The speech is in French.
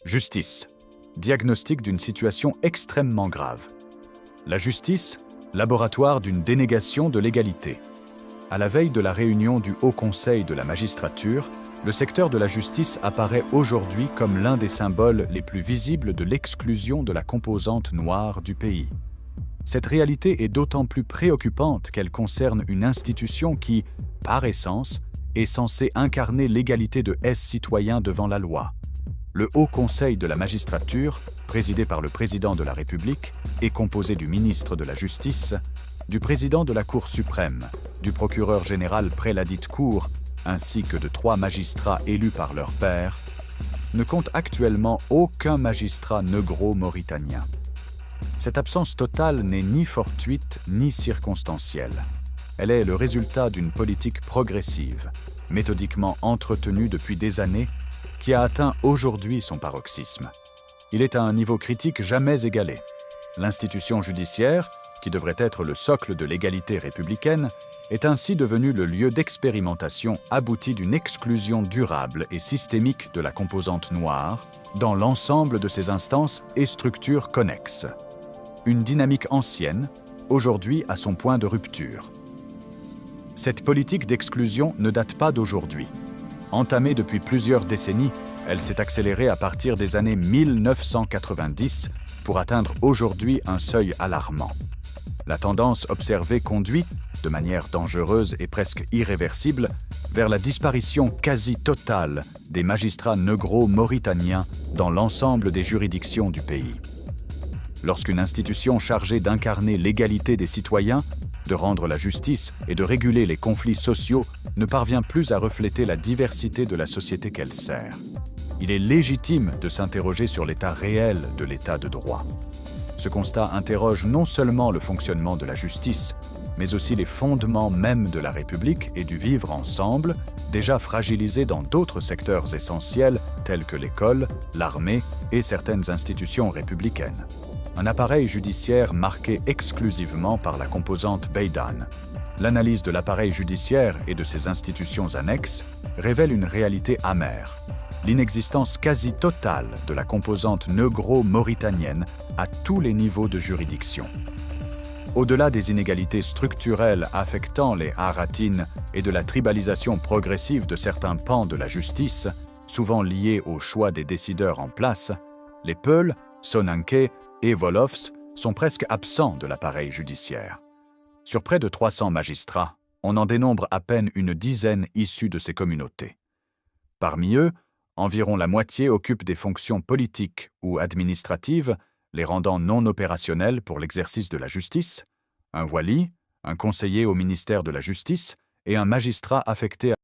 Justice. Diagnostic d'une situation extrêmement grave. La justice, laboratoire d'une dénégation de l'égalité. À la veille de la réunion du Haut Conseil de la magistrature, le secteur de la justice apparaît aujourd'hui comme l'un des symboles les plus visibles de l'exclusion de la composante noire du pays. Cette réalité est d'autant plus préoccupante qu'elle concerne une institution qui, par essence, est censée incarner l'égalité de citoyens devant la loi. Le Haut Conseil de la magistrature, présidé par le président de la République, est composé du ministre de la Justice, du président de la Cour suprême, du procureur général près ladite Cour, ainsi que de 3 magistrats élus par leur pairs, ne compte actuellement aucun magistrat négro-mauritanien. Cette absence totale n'est ni fortuite ni circonstancielle. Elle est le résultat d'une politique progressive, méthodiquement entretenue depuis des années, qui a atteint aujourd'hui son paroxysme. Il est à un niveau critique jamais égalé. L'institution judiciaire, qui devrait être le socle de l'égalité républicaine, est ainsi devenue le lieu d'expérimentation abouti d'une exclusion durable et systémique de la composante noire dans l'ensemble de ses instances et structures connexes. Une dynamique ancienne, aujourd'hui à son point de rupture. Cette politique d'exclusion ne date pas d'aujourd'hui. Entamée depuis plusieurs décennies, elle s'est accélérée à partir des années 1990 pour atteindre aujourd'hui un seuil alarmant. La tendance observée conduit, de manière dangereuse et presque irréversible, vers la disparition quasi totale des magistrats négro-mauritaniens dans l'ensemble des juridictions du pays. Lorsqu'une institution chargée d'incarner l'égalité des citoyens, de rendre la justice et de réguler les conflits sociaux ne parvient plus à refléter la diversité de la société qu'elle sert. Il est légitime de s'interroger sur l'état réel de l'état de droit. Ce constat interroge non seulement le fonctionnement de la justice, mais aussi les fondements mêmes de la République et du vivre ensemble, déjà fragilisés dans d'autres secteurs essentiels tels que l'école, l'armée et certaines institutions républicaines. Un appareil judiciaire marqué exclusivement par la composante Beydan. L'analyse de l'appareil judiciaire et de ses institutions annexes révèle une réalité amère. L'inexistence quasi totale de la composante négro-mauritanienne à tous les niveaux de juridiction. Au-delà des inégalités structurelles affectant les haratines et de la tribalisation progressive de certains pans de la justice, souvent liés au choix des décideurs en place, les Peuls, Soninké et Wolofs sont presque absents de l'appareil judiciaire. Sur près de 300 magistrats, on en dénombre à peine une dizaine issus de ces communautés. Parmi eux, environ la moitié occupent des fonctions politiques ou administratives, les rendant non opérationnels pour l'exercice de la justice, un wali, un conseiller au ministère de la Justice et un magistrat affecté